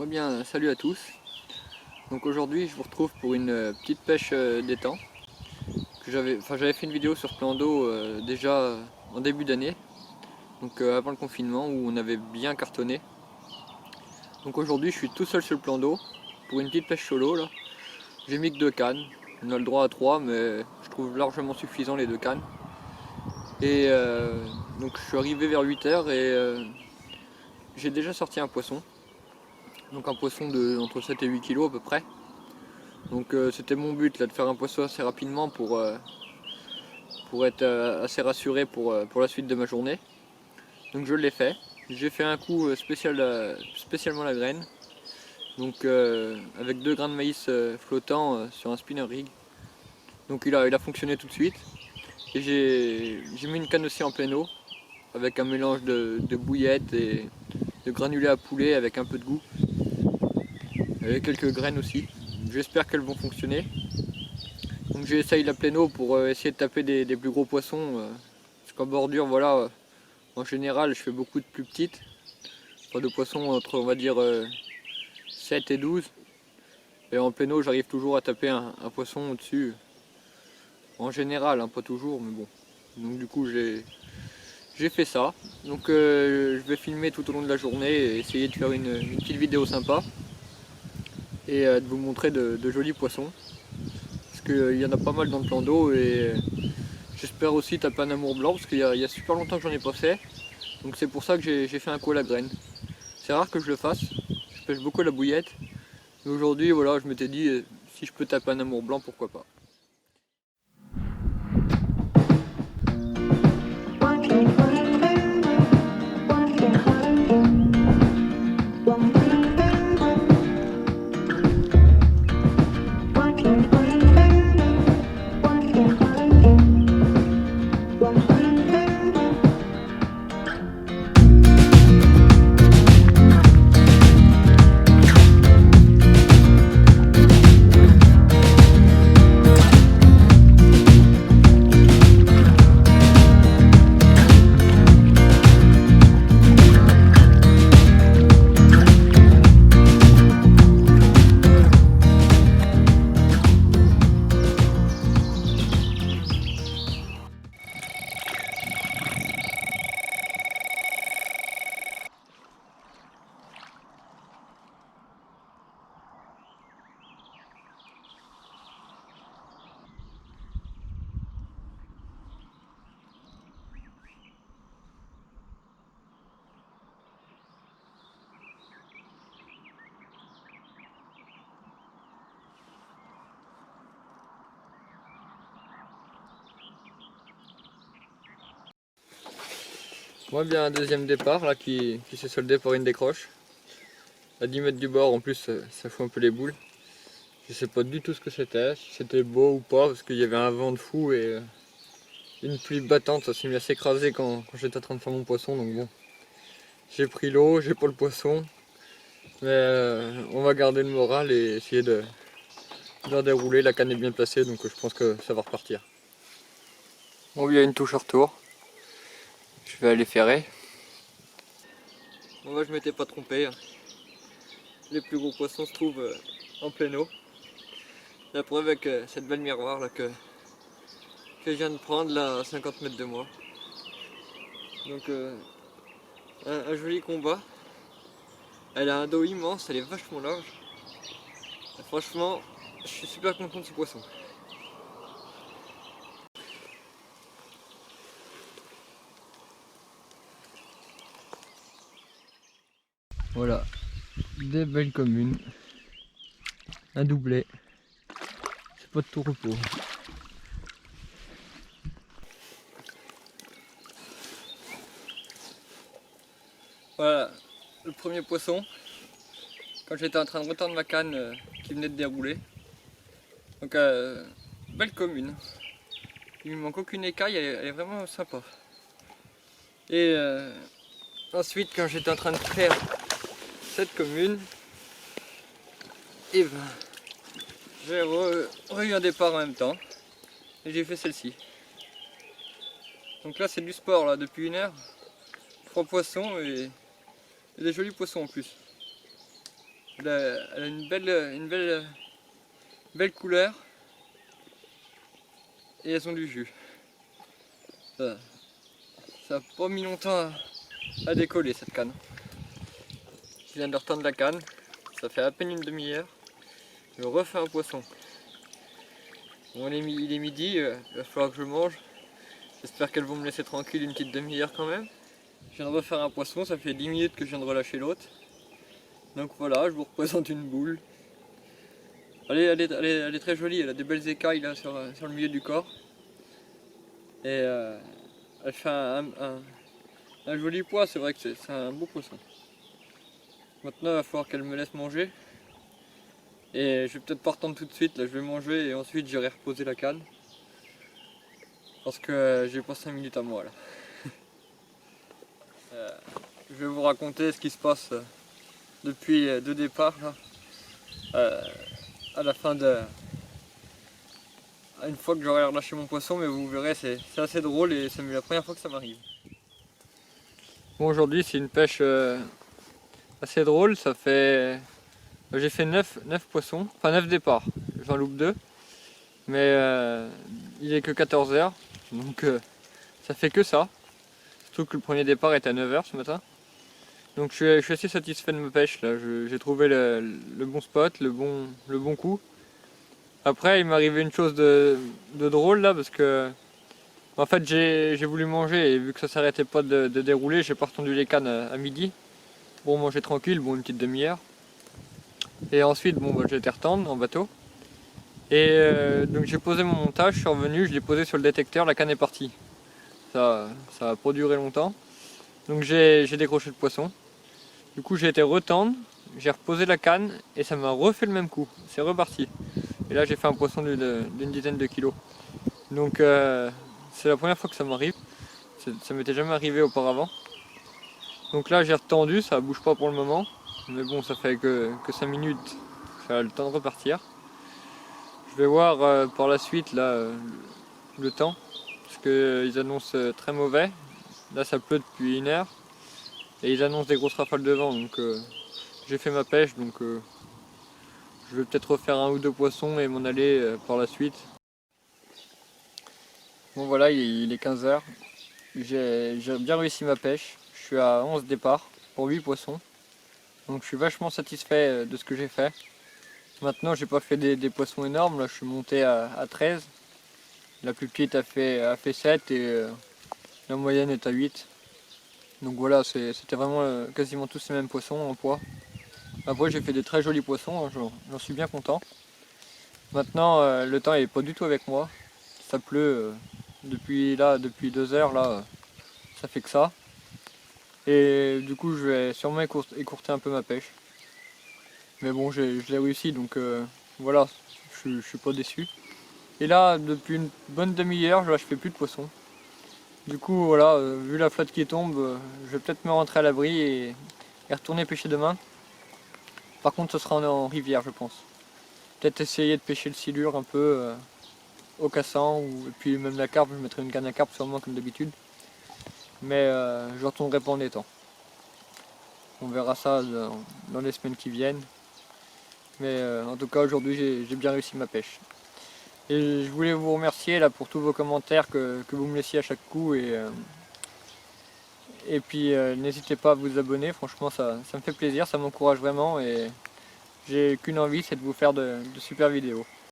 Moi bien, salut à tous. Donc aujourd'hui je vous retrouve pour une petite pêche d'étang. J'avais fait une vidéo sur ce plan d'eau déjà en début d'année, donc avant le confinement où on avait bien cartonné. Donc aujourd'hui je suis tout seul sur le plan d'eau pour une petite pêche solo là. J'ai mis que 2 cannes, on a le droit à 3 mais je trouve largement suffisant les 2 cannes. Et donc je suis arrivé vers 8 h et j'ai déjà sorti un poisson. Donc un poisson de entre 7 et 8 kg à peu près. Donc c'était mon but là, de faire un poisson assez rapidement pour être assez rassuré pour la suite de ma journée. Donc je l'ai fait. J'ai fait un coup spécialement la graine. Donc avec 2 grains de maïs flottants sur un spinner rig. Donc il a fonctionné tout de suite. Et j'ai mis une canne aussi en pleine eau avec un mélange de bouillettes et de granulés à poulet avec un peu de goût. Avec quelques graines aussi. J'espère qu'elles vont fonctionner. Donc j'essaye la pleine eau pour essayer de taper des plus gros poissons. Parce qu'en bordure, voilà, en général, je fais beaucoup de plus petites. Pas de poissons entre, on va dire, 7 et 12. Et en pleine eau, j'arrive toujours à taper un poisson au-dessus. En général, hein, pas toujours, mais bon. Donc du coup, j'ai fait ça. Donc je vais filmer tout au long de la journée et essayer de faire une petite vidéo sympa. Et de vous montrer de jolis poissons. Parce qu'il y en a pas mal dans le plan d'eau et j'espère aussi taper un amour blanc parce qu'il y a super longtemps que j'en ai pas fait. Donc c'est pour ça que j'ai fait un coup à la graine. C'est rare que je le fasse, je pêche beaucoup à la bouillette. Mais aujourd'hui, voilà, je m'étais dit, si je peux taper un amour blanc, pourquoi pas. Moi bien un deuxième départ là qui s'est soldé par une décroche. À 10 mètres du bord en plus ça fout un peu les boules. Je sais pas du tout ce que c'était, si c'était beau ou pas parce qu'il y avait un vent de fou et une pluie battante, ça s'est mis à s'écraser quand j'étais en train de faire mon poisson donc bon. J'ai pris l'eau, j'ai pas le poisson, mais on va garder le moral et essayer de bien dérouler, la canne est bien placée donc je pense que ça va repartir. Bon, il y a une touche à retour. Je vais aller ferrer. Bon, moi je m'étais pas trompé. Les plus gros poissons se trouvent en pleine eau. La preuve avec cette belle miroir là que je viens de prendre là à 50 mètres de moi. Donc un joli combat. Elle a un dos immense, elle est vachement large. Et franchement, je suis super content de ce poisson. Voilà, des belles communes, un doublé, c'est pas de tout repos. Voilà, le premier poisson, quand j'étais en train de retendre ma canne qui venait de dérouler. Donc belle commune, il me manque aucune écaille, elle est vraiment sympa. Et ensuite quand j'étais en train de faire cette commune, et ben j'ai eu un départ en même temps et j'ai fait celle-ci. Donc là c'est du sport là depuis 1 heure, 3 poissons et des jolis poissons en plus. Elle a belle couleur et elles ont du jus. Ça n'a pas mis longtemps à décoller cette canne. Je viens de retendre la canne, ça fait à peine une demi-heure. Je refais un poisson. Bon, il est midi, il va falloir que je mange. J'espère qu'elles vont me laisser tranquille une petite demi-heure quand même. Je viens de refaire un poisson, ça fait 10 minutes que je viens de relâcher l'autre. Donc voilà, je vous représente une boule. Elle est très jolie, elle a des belles écailles là sur le milieu du corps. Et elle fait un joli poids, c'est vrai que c'est un beau poisson. Maintenant il va falloir qu'elle me laisse manger. Et je vais peut-être pas retendre tout de suite, là je vais manger et ensuite j'irai reposer la canne. Parce que j'ai pas 5 minutes à moi là. Je vais vous raconter ce qui se passe depuis le départ là, à la fin de... une fois que j'aurai relâché mon poisson, mais vous verrez c'est assez drôle et c'est la première fois que ça m'arrive. Bon, aujourd'hui c'est une pêche assez drôle, ça fait... J'ai fait 9 poissons, enfin 9 départs, j'en loupe 2, mais il est que 14 h, donc ça fait que ça. Surtout que le premier départ était à 9 h ce matin. Donc je suis assez satisfait de ma pêche là, j'ai trouvé le bon spot, le bon coup. Après il m'est arrivé une chose de drôle là, parce que en fait j'ai voulu manger et vu que ça s'arrêtait pas de dérouler, j'ai pas retendu les cannes à midi. Bon, manger tranquille, bon, une petite demi-heure. Et ensuite bon, bah, j'ai été retendre en bateau. Et donc j'ai posé mon montage, je suis revenu, je l'ai posé sur le détecteur, la canne est partie. Ça a pas duré longtemps. Donc j'ai décroché le poisson. Du coup j'ai été retendre, j'ai reposé la canne et ça m'a refait le même coup. C'est reparti. Et là j'ai fait un poisson d'une dizaine de kilos. Donc c'est la première fois que ça m'arrive. Ça m'était jamais arrivé auparavant. Donc là j'ai retendu, ça bouge pas pour le moment. Mais bon, ça fait que 5 minutes, ça a le temps de repartir. Je vais voir par la suite là, le temps. Parce qu'ils annoncent très mauvais. Là ça pleut depuis 1 heure. Et ils annoncent des grosses rafales de vent, donc j'ai fait ma pêche, donc je vais peut-être refaire 1 ou 2 poissons et m'en aller par la suite. Bon voilà, il est 15 h. J'ai bien réussi ma pêche. Je suis à 11 départs pour 8 poissons. Donc je suis vachement satisfait de ce que j'ai fait. Maintenant j'ai pas fait des poissons énormes, là je suis monté à 13. La plus petite a fait 7 et la moyenne est à 8. Donc voilà, c'était vraiment quasiment tous ces mêmes poissons en poids. Après j'ai fait des très jolis poissons, hein, j'en suis bien content. Maintenant le temps est pas du tout avec moi. Ça pleut depuis 2 heures là, ça fait que ça. Et du coup je vais sûrement écourter un peu ma pêche. Mais bon, je l'ai réussi, donc voilà, je suis pas déçu. Et là, depuis une bonne demi-heure, je fais plus de poissons. Du coup, voilà, vu la flotte qui tombe, je vais peut-être me rentrer à l'abri et retourner pêcher demain. Par contre, ce sera en rivière, je pense. Peut-être essayer de pêcher le silure un peu au cassan, et puis même la carpe, je mettrai une canne à carpe sûrement comme d'habitude. Mais je retournerai pas en étang. On verra ça dans les semaines qui viennent. Mais en tout cas aujourd'hui j'ai bien réussi ma pêche. Et je voulais vous remercier là pour tous vos commentaires que vous me laissiez à chaque coup et puis n'hésitez pas à vous abonner, franchement ça me fait plaisir, ça m'encourage vraiment et j'ai qu'une envie, c'est de vous faire de super vidéos.